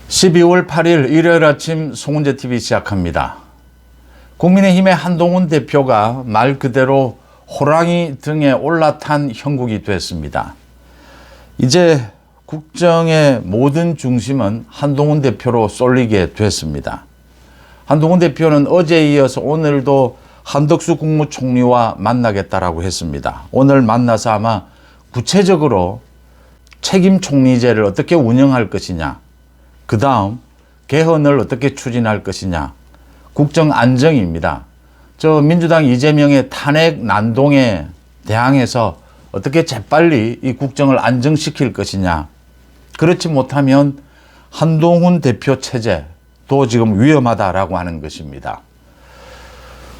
12월 8일 일요일 아침 송은재TV 시작합니다. 국민의힘의 한동훈 대표가 말 그대로 호랑이 등에 올라탄 형국이 됐습니다. 이제 국정의 모든 중심은 한동훈 대표로 쏠리게 됐습니다. 한동훈 대표는 어제에 이어서 오늘도 한덕수 국무총리와 만나겠다라고 했습니다. 오늘 만나서 아마 구체적으로 책임 총리제를 어떻게 운영할 것이냐, 그 다음 개헌을 어떻게 추진할 것이냐, 국정 안정입니다. 민주당 이재명의 탄핵 난동에 대항해서 어떻게 재빨리 이 국정을 안정시킬 것이냐, 그렇지 못하면 한동훈 대표 체제도 지금 위험하다라고 하는 것입니다.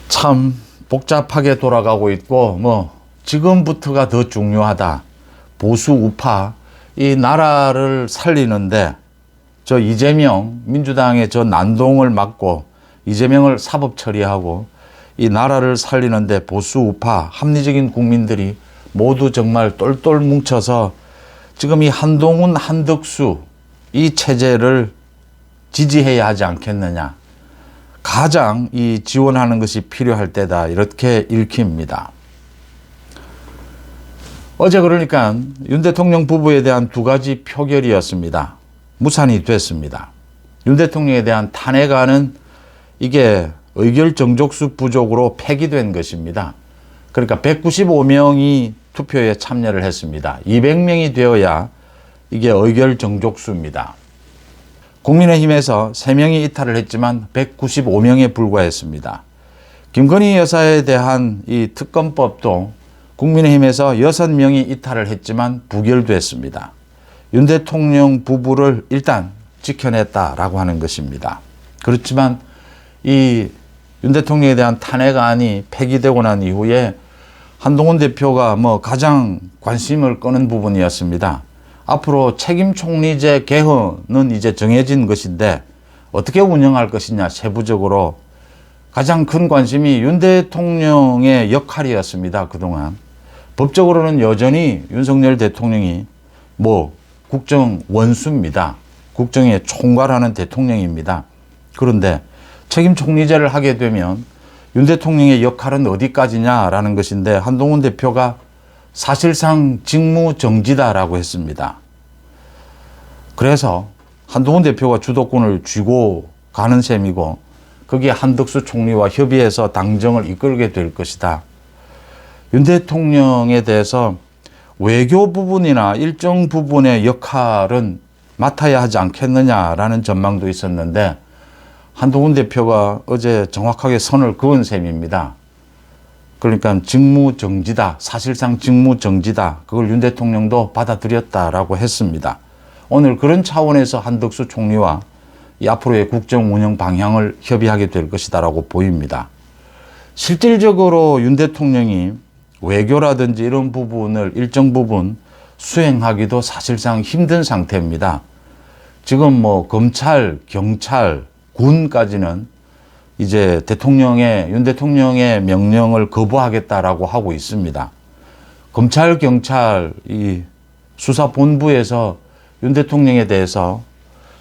참 복잡하게 돌아가고 있고 지금부터가 더 중요하다. 보수 우파 이 나라를 살리는데 이재명 민주당의 난동을 막고 이재명을 사법 처리하고 이 나라를 살리는데 보수 우파 합리적인 국민들이 모두 정말 똘똘 뭉쳐서 지금 이 한동훈 한덕수 이 체제를 지지해야 하지 않겠느냐. 가장 이 지원하는 것이 필요할 때다, 이렇게 읽힙니다. 어제 그러니까 윤 대통령 부부에 대한 두 가지 표결이었습니다. 무산이 됐습니다. 윤 대통령에 대한 탄핵안은 이게 의결 정족수 부족으로 폐기된 것입니다. 그러니까 195명이 투표에 참여를 했습니다. 200명이 되어야 이게 의결 정족수입니다. 국민의힘에서 3명이 이탈을 했지만 195명에 불과했습니다. 김건희 여사에 대한 이 특검법도 국민의힘에서 6명이 이탈을 했지만 부결됐습니다. 윤 대통령 부부를 일단 지켜냈다라고 하는 것입니다. 그렇지만 이 윤 대통령에 대한 탄핵안이 폐기되고 난 이후에 한동훈 대표가 가장 관심을 끄는 부분이었습니다. 앞으로 책임 총리제 개헌은 이제 정해진 것인데 어떻게 운영할 것이냐, 세부적으로 가장 큰 관심이 윤 대통령의 역할이었습니다. 그동안 법적으로는 여전히 윤석열 대통령이 국정 원수입니다. 국정에 총괄하는 대통령입니다. 그런데 책임 총리제를 하게 되면 윤 대통령의 역할은 어디까지냐라는 것인데 한동훈 대표가 사실상 직무정지다라고 했습니다. 그래서 한동훈 대표가 주도권을 쥐고 가는 셈이고 거기에 한덕수 총리와 협의해서 당정을 이끌게 될 것이다. 윤 대통령에 대해서 외교 부분이나 일정 부분의 역할은 맡아야 하지 않겠느냐라는 전망도 있었는데 한동훈 대표가 어제 정확하게 선을 그은 셈입니다. 그러니까 직무정지다, 사실상 직무정지다, 그걸 윤 대통령도 받아들였다라고 했습니다. 오늘 그런 차원에서 한덕수 총리와 이 앞으로의 국정 운영 방향을 협의하게 될 것이다라고 보입니다. 실질적으로 윤 대통령이 외교라든지 이런 부분을 일정 부분 수행하기도 사실상 힘든 상태입니다. 지금 검찰, 경찰, 군까지는 이제 윤 대통령의 명령을 거부하겠다라고 하고 있습니다. 검찰, 경찰, 이 수사본부에서 윤 대통령에 대해서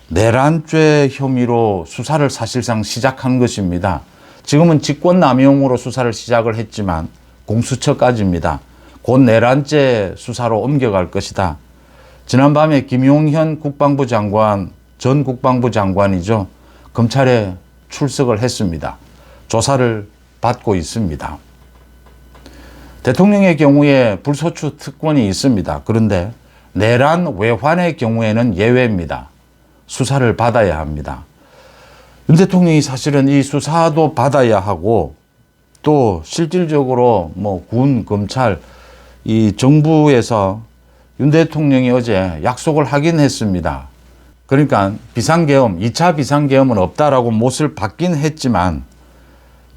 내란죄 혐의로 수사를 사실상 시작한 것입니다. 지금은 직권남용으로 수사를 시작을 했지만 공수처까지입니다. 곧 내란죄 수사로 옮겨갈 것이다. 지난밤에 김용현 국방부 장관, 전 국방부 장관이죠. 검찰에 출석을 했습니다. 조사를 받고 있습니다. 대통령의 경우에 불소추 특권이 있습니다. 그런데 내란 외환의 경우에는 예외입니다. 수사를 받아야 합니다. 윤 대통령이 사실은 이 수사도 받아야 하고 또 실질적으로 군, 검찰, 이 정부에서 윤 대통령이 어제 약속을 하긴 했습니다. 그러니까 비상계엄, 2차 비상계엄은 없다라고 못을 받긴 했지만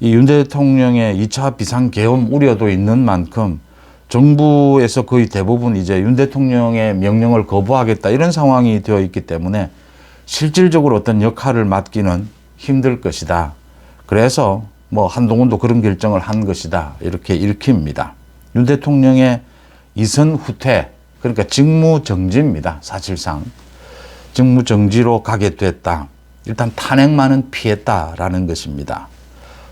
이 윤 대통령의 2차 비상계엄 우려도 있는 만큼 정부에서 거의 대부분 이제 윤 대통령의 명령을 거부하겠다, 이런 상황이 되어 있기 때문에 실질적으로 어떤 역할을 맡기는 힘들 것이다. 그래서 한동훈도 그런 결정을 한 것이다, 이렇게 읽힙니다. 윤 대통령의 이선 후퇴, 그러니까 직무정지입니다. 사실상 직무정지로 가게 됐다. 일단 탄핵만은 피했다라는 것입니다.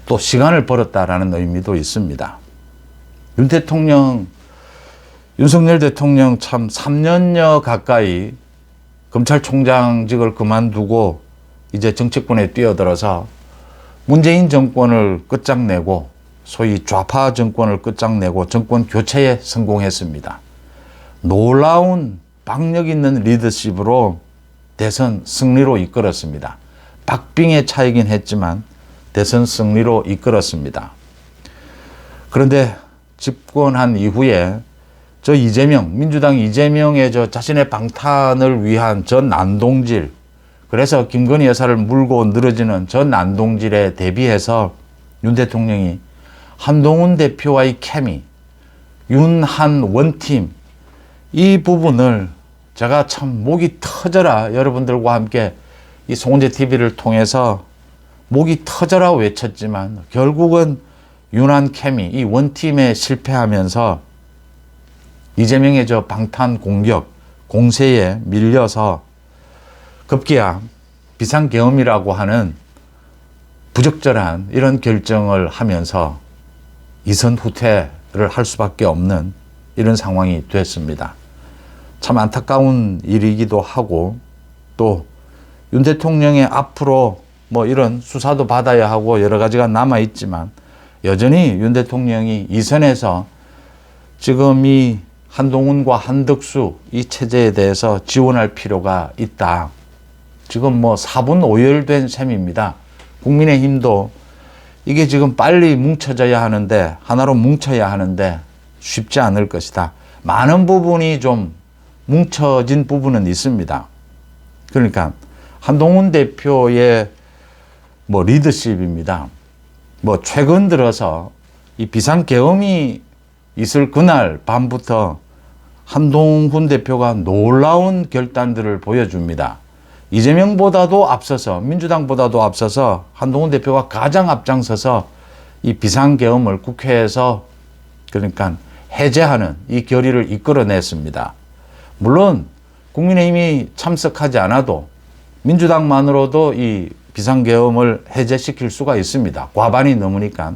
또 시간을 벌었다라는 의미도 있습니다. 윤석열 대통령 참 3년여 가까이 검찰총장직을 그만두고 이제 정치권에 뛰어들어서 문재인 정권을 끝장내고 소위 좌파 정권을 끝장내고 정권 교체에 성공했습니다. 놀라운 박력 있는 리더십으로 대선 승리로 이끌었습니다. 박빙의 차이긴 했지만 대선 승리로 이끌었습니다. 그런데 집권한 이후에 민주당 이재명의 자신의 방탄을 위한 저 난동질, 그래서 김건희 여사를 물고 늘어지는 저 난동질에 대비해서 윤 대통령이 한동훈 대표와의 케미, 윤한 원팀, 이 부분을 제가 참 목이 터져라 여러분들과 함께 이 송은재 TV를 통해서 목이 터져라 외쳤지만 결국은 윤한 케미, 이 원팀에 실패하면서 이재명의 방탄 공격, 공세에 밀려서 급기야 비상계엄이라고 하는 부적절한 이런 결정을 하면서 이선 후퇴를 할 수밖에 없는 이런 상황이 됐습니다. 참 안타까운 일이기도 하고 또 윤 대통령의 앞으로 이런 수사도 받아야 하고 여러 가지가 남아있지만 여전히 윤 대통령이 이선에서 지금 이 한동훈과 한덕수 이 체제에 대해서 지원할 필요가 있다. 지금 4분 5열된 셈입니다. 국민의힘도 이게 지금 빨리 뭉쳐져야 하는데, 하나로 뭉쳐야 하는데 쉽지 않을 것이다. 많은 부분이 좀 뭉쳐진 부분은 있습니다. 그러니까 한동훈 대표의 리더십입니다. 최근 들어서 이 비상계엄이 있을 그날 밤부터 한동훈 대표가 놀라운 결단들을 보여줍니다. 이재명보다도 앞서서, 민주당보다도 앞서서 한동훈 대표가 가장 앞장서서 이 비상계엄을 국회에서 그러니까 해제하는 이 결의를 이끌어냈습니다. 물론 국민의힘이 참석하지 않아도 민주당만으로도 이 비상계엄을 해제시킬 수가 있습니다. 과반이 넘으니까.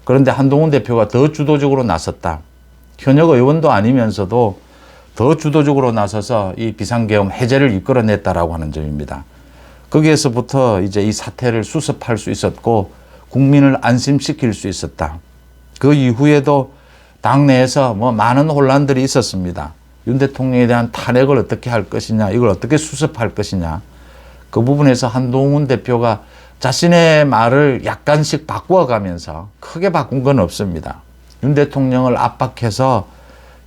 그런데 한동훈 대표가 더 주도적으로 나섰다. 현역 의원도 아니면서도 더 주도적으로 나서서 이 비상계엄 해제를 이끌어냈다라고 하는 점입니다. 거기에서부터 이제 이 사태를 수습할 수 있었고 국민을 안심시킬 수 있었다. 그 이후에도 당내에서 많은 혼란들이 있었습니다. 윤 대통령에 대한 탄핵을 어떻게 할 것이냐, 이걸 어떻게 수습할 것이냐. 그 부분에서 한동훈 대표가 자신의 말을 약간씩 바꾸어가면서 크게 바꾼 건 없습니다. 윤 대통령을 압박해서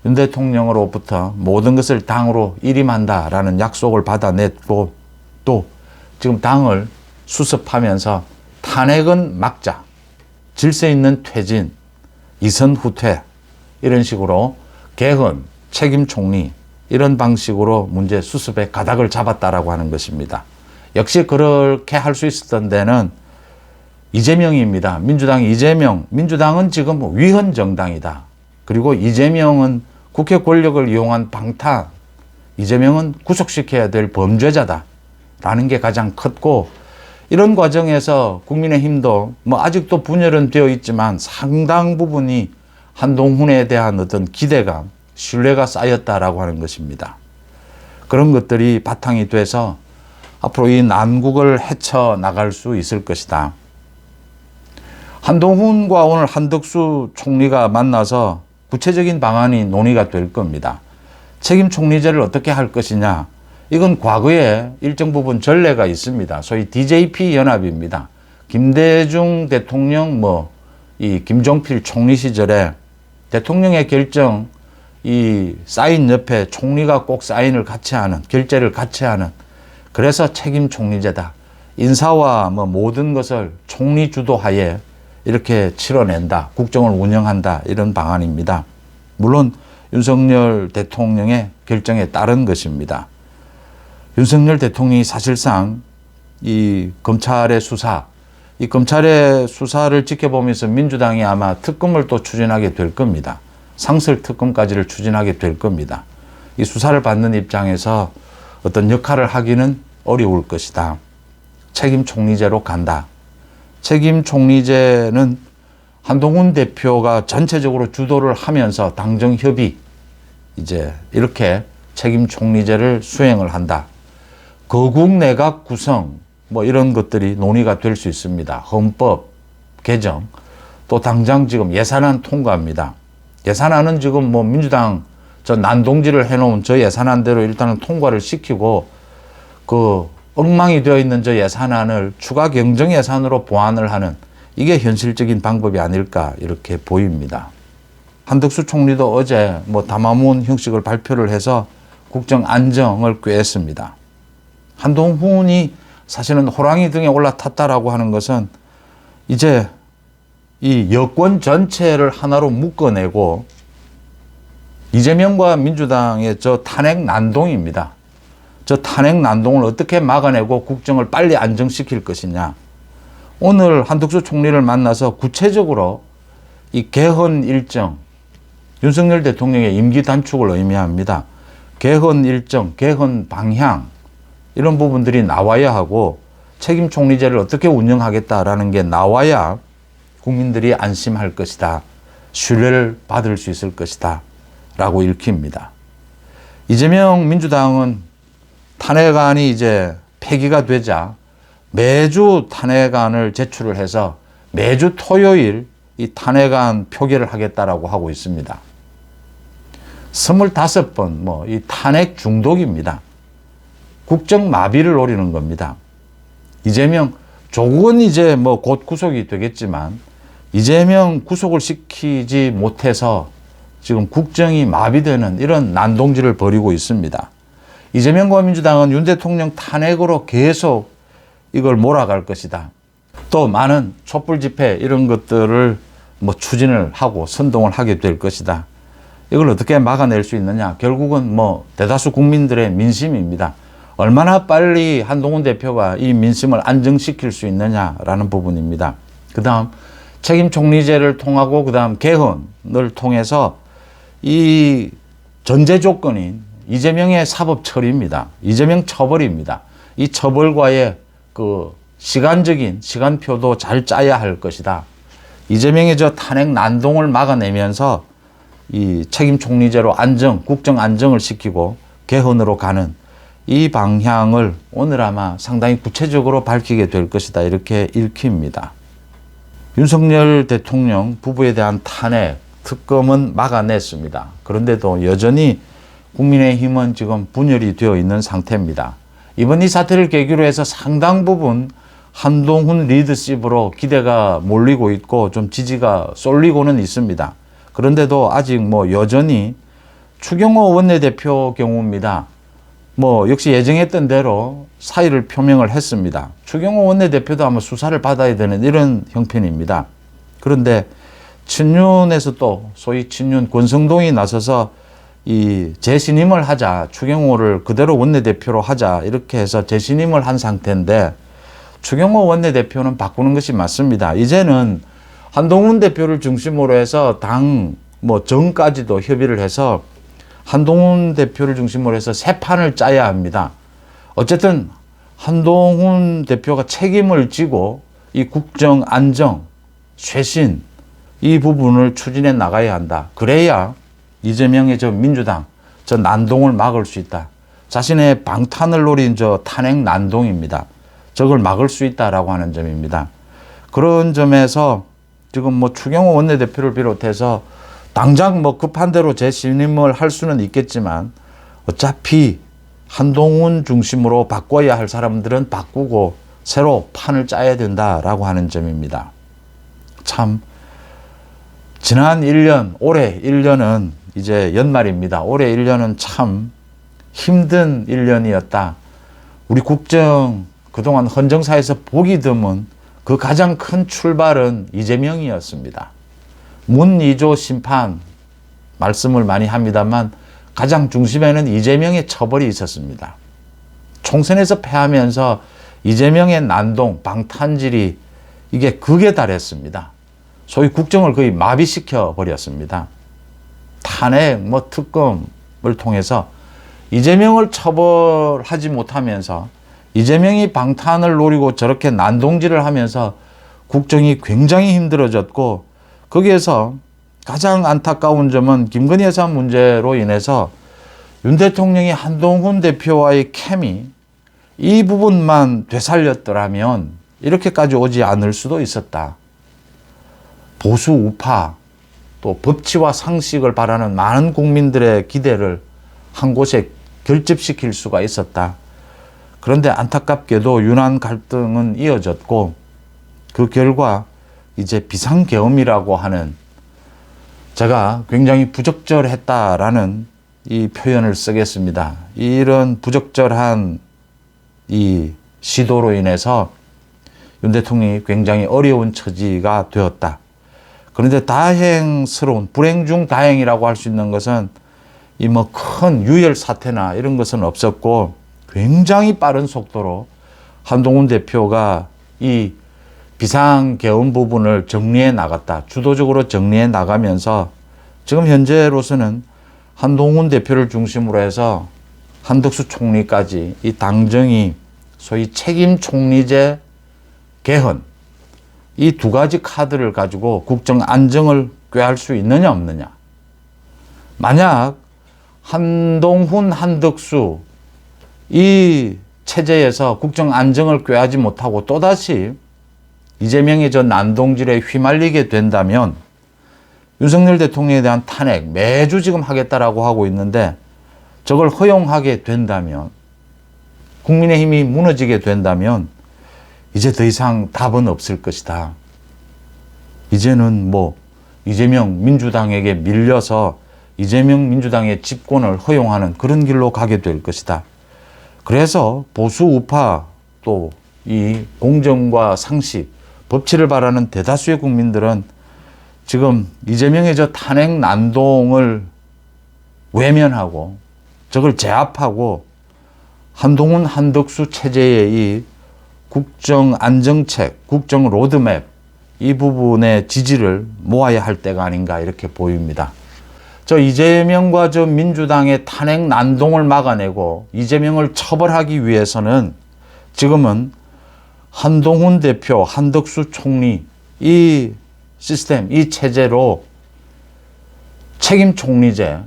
윤 대통령으로부터 모든 것을 당으로 일임한다라는 약속을 받아냈고 또 지금 당을 수습하면서 탄핵은 막자, 질서 있는 퇴진, 이선 후퇴 이런 식으로 개헌, 책임 총리 이런 방식으로 문제 수습에 가닥을 잡았다라고 하는 것입니다. 역시 그렇게 할 수 있었던 데는 이재명입니다. 민주당 이재명. 민주당은 지금 위헌 정당이다. 그리고 이재명은 국회 권력을 이용한 방탄. 이재명은 구속시켜야 될 범죄자다. 라는 게 가장 컸고 이런 과정에서 국민의힘도 아직도 분열은 되어 있지만 상당 부분이 한동훈에 대한 어떤 기대감, 신뢰가 쌓였다라고 하는 것입니다. 그런 것들이 바탕이 돼서 앞으로 이 난국을 헤쳐나갈 수 있을 것이다. 한동훈과 오늘 한덕수 총리가 만나서 구체적인 방안이 논의가 될 겁니다. 책임 총리제를 어떻게 할 것이냐. 이건 과거에 일정 부분 전례가 있습니다. 소위 DJP 연합입니다. 김대중 대통령 이 김종필 총리 시절에 대통령의 결정 이 사인 옆에 총리가 꼭 사인을 같이 하는, 결재를 같이 하는, 그래서 책임 총리제다. 인사와 모든 것을 총리 주도하에 이렇게 치러낸다. 국정을 운영한다. 이런 방안입니다. 물론 윤석열 대통령의 결정에 따른 것입니다. 윤석열 대통령이 사실상 이 검찰의 수사, 이 검찰의 수사를 지켜보면서 민주당이 아마 특검을 또 추진하게 될 겁니다. 상설 특검까지를 추진하게 될 겁니다. 이 수사를 받는 입장에서 어떤 역할을 하기는 어려울 것이다. 책임 총리제로 간다. 책임 총리제는 한동훈 대표가 전체적으로 주도를 하면서 당정 협의 이제 이렇게 책임 총리제를 수행을 한다. 거국 내각 구성 뭐 이런 것들이 논의가 될 수 있습니다. 헌법 개정 또 당장 지금 예산안 통과합니다. 예산안은 지금 뭐 민주당 저 난동질을 해놓은 저 예산안대로 일단은 통과를 시키고 그 엉망이 되어 있는 저 예산안을 추가 경정 예산으로 보완을 하는 이게 현실적인 방법이 아닐까 이렇게 보입니다. 한덕수 총리도 어제 뭐 담화문 형식을 발표를 해서 국정 안정을 꾀했습니다. 한동훈이 사실은 호랑이 등에 올라탔다라고 하는 것은 이제 이 여권 전체를 하나로 묶어내고 이재명과 민주당의 저 탄핵 난동입니다. 저 탄핵 난동을 어떻게 막아내고 국정을 빨리 안정시킬 것이냐. 오늘 한덕수 총리를 만나서 구체적으로 이 개헌 일정, 윤석열 대통령의 임기 단축을 의미합니다. 개헌 일정, 개헌 방향 이런 부분들이 나와야 하고 책임 총리제를 어떻게 운영하겠다라는 게 나와야 국민들이 안심할 것이다. 신뢰를 받을 수 있을 것이다. 라고 읽힙니다. 이재명 민주당은 탄핵안이 이제 폐기가 되자 매주 탄핵안을 제출을 해서 매주 토요일 이 탄핵안 표결을 하겠다라고 하고 있습니다. 25번 뭐 이 탄핵 중독입니다. 국정 마비를 노리는 겁니다. 이재명 조국은 이제 뭐 곧 구속이 되겠지만 이재명 구속을 시키지 못해서 지금 국정이 마비되는 이런 난동질을 벌이고 있습니다. 이재명과 민주당은 윤 대통령 탄핵으로 계속 이걸 몰아갈 것이다. 또 많은 촛불 집회 이런 것들을 뭐 추진을 하고 선동을 하게 될 것이다. 이걸 어떻게 막아낼 수 있느냐? 결국은 뭐 대다수 국민들의 민심입니다. 얼마나 빨리 한동훈 대표가 이 민심을 안정시킬 수 있느냐라는 부분입니다. 그 다음 책임 총리제를 통하고 그 다음 개헌을 통해서 이 전제 조건인 이재명의 사법 처리입니다. 이재명 처벌입니다. 이 처벌과의 그 시간적인 시간표도 잘 짜야 할 것이다. 이재명의 저 탄핵 난동을 막아내면서 이 책임 총리제로 안정, 국정 안정을 시키고 개헌으로 가는 이 방향을 오늘 아마 상당히 구체적으로 밝히게 될 것이다. 이렇게 읽힙니다. 윤석열 대통령 부부에 대한 탄핵, 특검은 막아냈습니다. 그런데도 여전히 국민의힘은 지금 분열이 되어 있는 상태입니다. 이번 이 사태를 계기로 해서 상당 부분 한동훈 리더십으로 기대가 몰리고 있고 좀 지지가 쏠리고는 있습니다. 그런데도 아직 뭐 여전히 추경호 원내대표 경우입니다. 뭐 역시 예정했던 대로 사의를 표명을 했습니다. 추경호 원내대표도 아마 수사를 받아야 되는 이런 형편입니다. 그런데 친윤에서 또 소위 친윤 권성동이 나서서 이 재신임을 하자, 추경호를 그대로 원내대표로 하자 이렇게 해서 재신임을 한 상태인데 추경호 원내대표는 바꾸는 것이 맞습니다. 이제는 한동훈 대표를 중심으로 해서 당 뭐 정까지도 협의를 해서 한동훈 대표를 중심으로 해서 새 판을 짜야 합니다. 어쨌든 한동훈 대표가 책임을 지고 이 국정 안정, 쇄신 이 부분을 추진해 나가야 한다. 그래야 이재명의 저 민주당 저 난동을 막을 수 있다. 자신의 방탄을 노린 저 탄핵 난동입니다. 저걸 막을 수 있다라고 하는 점입니다. 그런 점에서 지금 뭐 추경호 원내대표를 비롯해서 당장 뭐 급한 대로 재신임을 할 수는 있겠지만 어차피 한동훈 중심으로 바꿔야 할 사람들은 바꾸고 새로 판을 짜야 된다라고 하는 점입니다. 참 지난 1년, 올해 1년은 이제 연말입니다. 올해 1년은 참 힘든 1년이었다. 우리 국정 그동안 헌정사에서 보기 드문 그 가장 큰 출발은 이재명이었습니다. 문 2조 심판 말씀을 많이 합니다만 가장 중심에는 이재명의 처벌이 있었습니다. 총선에서 패하면서 이재명의 난동, 방탄질이 이게 극에 달했습니다. 소위 국정을 거의 마비시켜 버렸습니다. 탄핵, 뭐 특검을 통해서 이재명을 처벌하지 못하면서 이재명이 방탄을 노리고 저렇게 난동질을 하면서 국정이 굉장히 힘들어졌고, 거기에서 가장 안타까운 점은 김건희 여사 문제로 인해서 윤 대통령이 한동훈 대표와의 케미, 이 부분만 되살렸더라면 이렇게까지 오지 않을 수도 있었다. 보수 우파, 또 법치와 상식을 바라는 많은 국민들의 기대를 한 곳에 결집시킬 수가 있었다. 그런데 안타깝게도 윤한 갈등은 이어졌고, 그 결과 이제 비상계엄이라고 하는, 제가 굉장히 부적절했다라는 이 표현을 쓰겠습니다. 이런 부적절한 이 시도로 인해서 윤 대통령이 굉장히 어려운 처지가 되었다. 그런데 다행스러운, 불행 중 다행이라고 할 수 있는 것은 이 뭐 큰 유혈 사태나 이런 것은 없었고, 굉장히 빠른 속도로 한동훈 대표가 이 비상계엄 부분을 정리해 나갔다. 주도적으로 정리해 나가면서 지금 현재로서는 한동훈 대표를 중심으로 해서 한덕수 총리까지 이 당정이 소위 책임 총리제 개헌, 이 두 가지 카드를 가지고 국정 안정을 꾀할 수 있느냐 없느냐. 만약 한동훈, 한덕수 이 체제에서 국정 안정을 꾀하지 못하고 또다시 이재명의 저 난동질에 휘말리게 된다면 윤석열 대통령에 대한 탄핵 매주 지금 하겠다라고 하고 있는데, 저걸 허용하게 된다면, 국민의힘이 무너지게 된다면 이제 더 이상 답은 없을 것이다. 이제는 뭐 이재명 민주당에게 밀려서 이재명 민주당의 집권을 허용하는 그런 길로 가게 될 것이다. 그래서 보수 우파, 또 이 공정과 상식, 법치를 바라는 대다수의 국민들은 지금 이재명의 저 탄핵 난동을 외면하고 저걸 제압하고 한동훈, 한덕수 체제의 이 국정 안정책, 국정 로드맵, 이 부분의 지지를 모아야 할 때가 아닌가 이렇게 보입니다. 저 이재명과 저 민주당의 탄핵 난동을 막아내고 이재명을 처벌하기 위해서는 지금은 한동훈 대표, 한덕수 총리, 이 시스템, 이 체제로 책임 총리제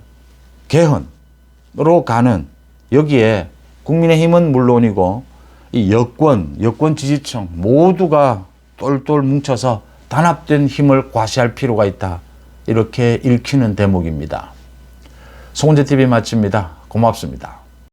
개헌으로 가는, 여기에 국민의힘은 물론이고 이 여권 지지층 모두가 똘똘 뭉쳐서 단합된 힘을 과시할 필요가 있다. 이렇게 읽히는 대목입니다. 송은재TV 마칩니다. 고맙습니다.